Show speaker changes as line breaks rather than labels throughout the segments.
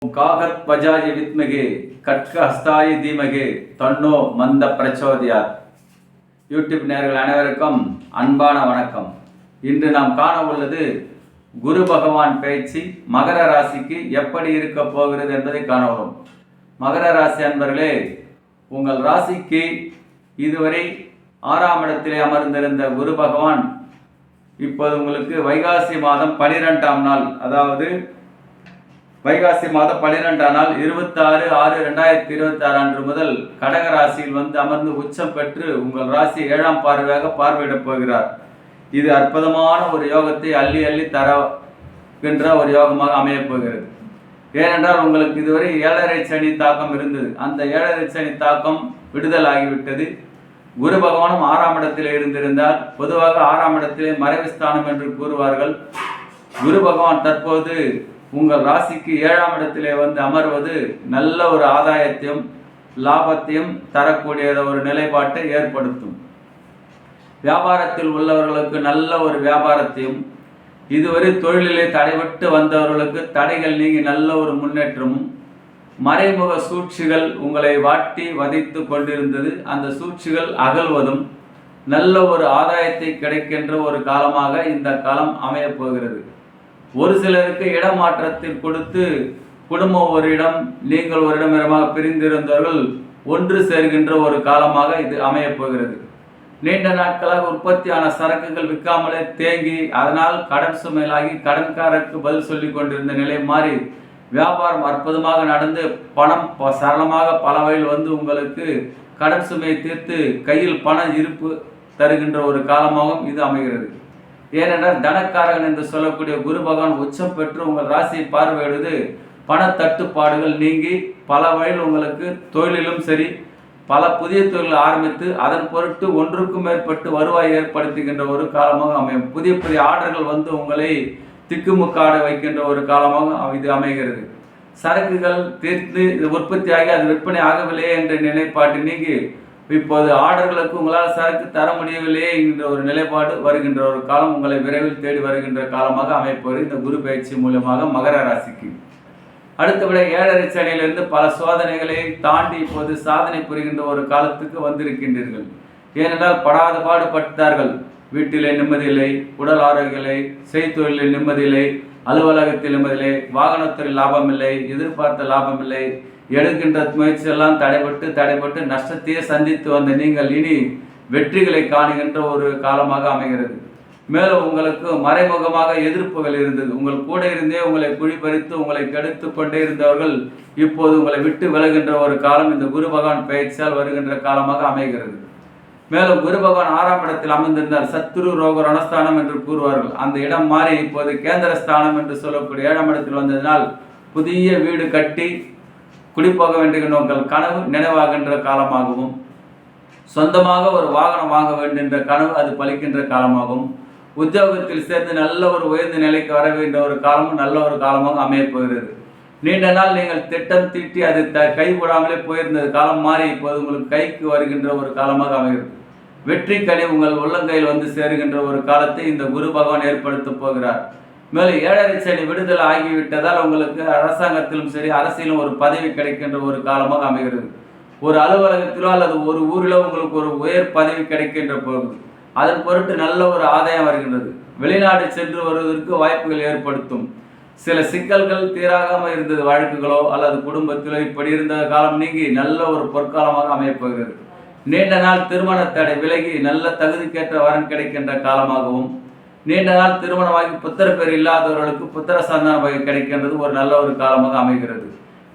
காகத் பஜாய வித்மகே கட்க ஹஸ்தாய தீமகே தன்னோ மந்த பிரச்சோதயாத். யூடியூப் நேயர்கள் அனைவருக்கும் அன்பான வணக்கம். இன்று நாம் காண உள்ளது குரு பகவான் பயிற்சி மகர ராசிக்கு எப்படி இருக்க போகிறது என்பதை காணவும். மகர ராசி அன்பர்களே, உங்கள் ராசிக்கு இதுவரை 6ஆம் இடத்திலே அமர்ந்திருந்த குரு பகவான் இப்போது உங்களுக்கு வைகாசி மாதம் 12ஆம் நாள், அதாவது வைகாசி மாதம் 12ஆம் நாள் 26/6/2026 அன்று முதல் கடக ராசியில் வந்து அமர்ந்து உச்சம் பெற்று உங்கள் ராசி 7ஆம் பார்வையாக பார்வையிடப் போகிறார். இது அற்புதமான ஒரு யோகத்தை அள்ளி அள்ளி தரகின்ற ஒரு யோகமாக அமையப் போகிறது. ஏனென்றால் உங்களுக்கு இதுவரை 7.5 சனி தாக்கம் இருந்தது. அந்த 7.5 சனி தாக்கம் விடுதல் ஆகிவிட்டது. குரு பகவானும் 6ஆம் இடத்திலே இருந்திருந்தார். பொதுவாக 6ஆம் இடத்திலே மறைவு ஸ்தானம் என்று கூறுவார்கள். குரு பகவான் தற்போது உங்கள் ராசிக்கு 7ஆம் இடத்திலே வந்து அமர்வது நல்ல ஒரு ஆதாயத்தையும் லாபத்தையும் தரக்கூடிய ஒரு நிலைப்பாட்டை ஏற்படுத்தும். வியாபாரத்தில் உள்ளவர்களுக்கு நல்ல ஒரு வியாபாரத்தையும், இதுவரை தொழிலிலே தடைபட்டு வந்தவர்களுக்கு தடைகள் நீங்கி நல்ல ஒரு முன்னேற்றமும், மறைமுக சூழ்ச்சிகள் உங்களை வாட்டி வதைத்து கொண்டிருந்தது, அந்த சூழ்ச்சிகள் அகல்வதும், நல்ல ஒரு ஆதாயத்தை கிடைக்கின்ற ஒரு காலமாக இந்த காலம் அமையப் போகிறது. ஒரு சிலருக்கு இடமாற்றத்தில் கொடுத்து குடும்பம் ஒரு இடம், நீங்கள் ஒரு இடமாக பிரிந்திருந்தவர்கள் ஒன்று சேர்கின்ற ஒரு காலமாக இது அமையப் போகிறது. நீண்ட நாட்களாக உற்பத்தியான சரக்குகள் விற்காமலே தேங்கி அதனால் கடன் சுமையிலாகி கடன்காரருக்கு பதில் சொல்லி கொண்டிருந்த நிலை மாறி வியாபாரம் அற்புதமாக நடந்து பணம் சரளமாக பல வகையில் வந்து உங்களுக்கு கடன் சுமையை தீர்த்து கையில் பண இருப்பு தருகின்ற ஒரு காலமாகவும் இது அமைகிறது. ஏனென்றால் தனக்காரகன் என்று சொல்லக்கூடிய குரு பகவான் உச்சம் பெற்று உங்கள் ராசியை பார்வையிடுவது பண தட்டுப்பாடுகள் நீங்கி பல வகையில் உங்களுக்கு தொழிலிலும் சரி பல புதிய தொழில் ஆரம்பித்து அதன் பொருட்டு ஒன்றுக்கும் மேற்பட்டு வருவாய் ஏற்படுத்துகின்ற ஒரு காலமாக அமையும். புதிய புதிய ஆர்டர்கள் வந்து உங்களை திக்குமுக்காட வைக்கின்ற ஒரு காலமாக இது அமைகிறது. சரக்குகள் தீர்த்து இது உற்பத்தியாகி அது விற்பனை ஆகவில்லையே என்ற நிலைப்பாட்டு நீங்கி இப்போது ஆர்டர்களுக்கு உங்களால் சரக்கு தர முடியவில்லையே என்கின்ற ஒரு நிலைப்பாடு வருகின்ற ஒரு காலம் உங்களை விரைவில் தேடி வருகின்ற காலமாக அமைப்பது இந்த குரு பயிற்சி மூலமாக மகர ராசிக்கு. அடுத்தபடி 7.5 சனியிலிருந்து பல சோதனைகளை தாண்டி இப்போது சாதனை புரிகின்ற ஒரு காலத்துக்கு வந்திருக்கின்றீர்கள். ஏனென்றால் படாத பாடுபட்டார்கள். வீட்டிலே நிம்மதியில்லை, உடல் ஆரோக்கியமில்லை, செய்தொழிலில் நிம்மதியில்லை, அலுவலகத்தில் நிம்மதியில்லை, வாகனத்தில் லாபம் இல்லை, எதிர்பார்த்த லாபம் இல்லை, எடுக்கின்ற முயற்சியெல்லாம் தடைபட்டு நஷ்டத்தையே சந்தித்து வந்த நீங்கள் இனி வெற்றிகளை காணுகின்ற ஒரு காலமாக அமைகிறது. மேலும் உங்களுக்கு மறைமுகமாக எதிர்ப்புகள் இருந்தது. உங்கள் கூட இருந்தே உங்களை குழிபறித்து உங்களை கெடுத்து கொண்டே இருந்தவர்கள் இப்போது உங்களை விட்டு விலகின்ற ஒரு காலம் இந்த குரு பகவான் பயிற்சியால் வருகின்ற காலமாக அமைகிறது. மேலும் குரு பகவான் 6ஆம் இடத்தில் அமர்ந்திருந்தால் சத்ரு ரோக ரணஸ்தானம் என்று கூறுவார்கள். அந்த இடம் மாறி இப்போது கேந்திர ஸ்தானம் என்று சொல்லக்கூடிய 7ஆம் இடத்தில் வந்ததினால் புதிய வீடு கட்டி குடிப்போக வேண்டுகின்ற உங்கள் கனவு நினைவாகின்ற காலமாகவும், சொந்தமாக ஒரு வாகனம் வாங்க வேண்டுகின்ற கனவு அது பலிக்கின்ற காலமாகவும், உத்தியோகத்தில் சேர்ந்து நல்ல ஒரு உயர்ந்த நிலைக்கு வர வேண்டிய ஒரு காலமும் நல்ல ஒரு காலமாக அமையப்போகிறது. நீண்ட நாள் நீங்கள் திட்டம் தீட்டி அது கைகூடாமலே போயிருந்தது காலம் மாறி இப்போது உங்களுக்கு கைக்கு வருகின்ற ஒரு காலமாக அமைகிறது. வெற்றி கனி உங்கள் உள்ளங்கையில் வந்து சேருகின்ற ஒரு காலத்தை இந்த குரு பகவான் ஏற்படுத்த போகிறார். மேலும் 7.5 சனி விடுதலை ஆகிவிட்டதால் உங்களுக்கு அரசாங்கத்திலும் சரி அரசியலும் ஒரு பதவி கிடைக்கின்ற ஒரு காலமாக அமைகிறது. ஒரு அலுவலகத்திலோ அல்லது ஒரு ஊரிலோ உங்களுக்கு ஒரு உயர் பதவி கிடைக்கின்ற போகுது. அதன் பொருட்டு நல்ல ஒரு ஆதாயம் வருகின்றது. வெளிநாடு சென்று வருவதற்கு வாய்ப்புகள் ஏற்படுத்தும். சில சிக்கல்கள் தீராகாமல் இருந்தது, வழக்குகளோ அல்லது குடும்பத்திலோ இப்படி இருந்த காலம் நீங்கி நல்ல ஒரு பொற்காலமாக அமையப்போகிறது. நீண்ட நாள் திருமண தடை விலகி நல்ல தகுதிக்கேற்ற வரன் கிடைக்கின்ற காலமாகவும், நீண்ட நாள் திருமணமாகி புத்திர பேர் இல்லாதவர்களுக்கு புத்திர சந்தான வகை கிடைக்கின்றது ஒரு நல்ல ஒரு காலமாக அமைகிறது.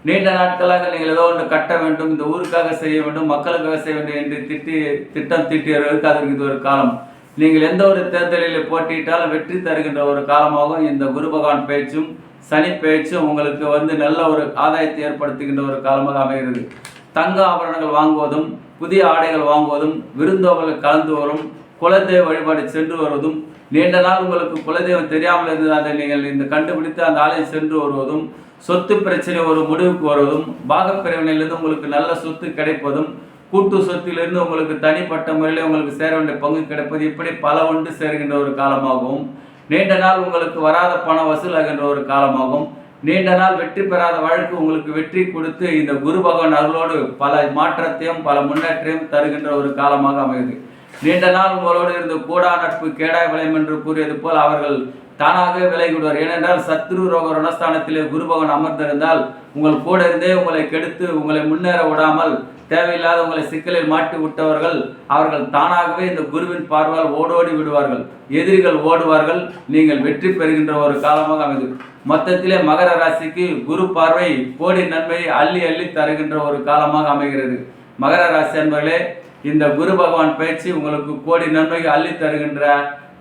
நீண்ட நாட்களாக நீங்கள் ஏதோ ஒன்று கட்ட வேண்டும், இந்த ஊருக்காக செய்ய வேண்டும், மக்களுக்காக செய்ய வேண்டும் என்று திட்டம் தீட்டியவர்களுக்கு அதற்கு இது ஒரு காலம். நீங்கள் எந்த ஒரு தேர்தலில் போட்டியிட்டாலும் வெற்றி தருகின்ற ஒரு காலமாகவும் இந்த குரு பகவான் பயிற்சியும் சனி பயிற்சியும் உங்களுக்கு வந்து நல்ல ஒரு ஆதாயத்தை ஏற்படுத்துகின்ற ஒரு காலமாக அமைகிறது. தங்க ஆபரணங்கள் வாங்குவதும், புதிய ஆடைகள் வாங்குவதும், விருந்தோம்பல் கலந்து வரும், குலதெய்வ வழிபாடு சென்று வருவதும், நீண்ட நாள் உங்களுக்கு குலதெய்வம் தெரியாமல் இருந்தது அதை நீங்கள் இந்த கண்டுபிடித்து அந்த ஆலயம் சென்று வருவதும், சொத்து பிரச்சனை ஒரு முடிவுக்கு வருவதும், பாகப்பிரிவினையிலிருந்து உங்களுக்கு நல்ல சொத்து கிடைப்பதும், கூட்டு சொத்திலிருந்து உங்களுக்கு தனிப்பட்ட முறையில் உங்களுக்கு சேர வேண்டிய பங்கு கிடைப்பது, இப்படி பல ஒன்று சேர்கின்ற ஒரு காலமாகவும், நீண்ட நாள் உங்களுக்கு வராத பணம் வசூலாகின்ற ஒரு காலமாகவும், நீண்ட நாள் வெற்றி பெறாத வழக்கு உங்களுக்கு வெற்றி கொடுத்து இந்த குரு பகவான் அருளோடு பல மாற்றத்தையும் பல முன்னேற்றையும் தருகின்ற ஒரு காலமாக அமைகிறது. நீண்ட நாள் உங்களோடு இருந்து கூடா நட்பு கேடாய் விளையும் என்று கூறியது போல் அவர்கள் தானாகவே விலகி விடுவார். ஏனென்றால் சத்ரு ரோக ரணஸ்தானத்திலே குரு பகவான் அமர்ந்திருந்தால் உங்கள் கூட இருந்தே உங்களை கெடுத்து உங்களை முன்னேற விடாமல் தேவையில்லாத உங்களை சிக்கலில் மாட்டி விட்டவர்கள் அவர்கள் தானாகவே இந்த குருவின் பார்வால் ஓடோடி விடுவார்கள். எதிரிகள் ஓடுவார்கள். நீங்கள் வெற்றி பெறுகின்ற ஒரு காலமாக அமைகிறது. மொத்தத்திலே மகர ராசிக்கு குரு பார்வை கோடி நன்மையை அள்ளி அள்ளி தருகின்ற ஒரு காலமாக அமைகிறது. மகர ராசி என்பவர்களே, இந்த குரு பகவான் பயிற்சி உங்களுக்கு கோடி நன்மையை அள்ளி தருகின்ற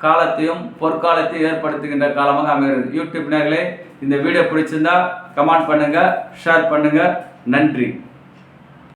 காலத்தையும் பொற்காலத்தையும் ஏற்படுத்துகின்ற காலமாக அமைகிறது. யூடியூப் நேயர்களே, இந்த வீடியோ பிடிச்சிருந்தா கமெண்ட் பண்ணுங்க, ஷேர் பண்ணுங்க. நன்றி.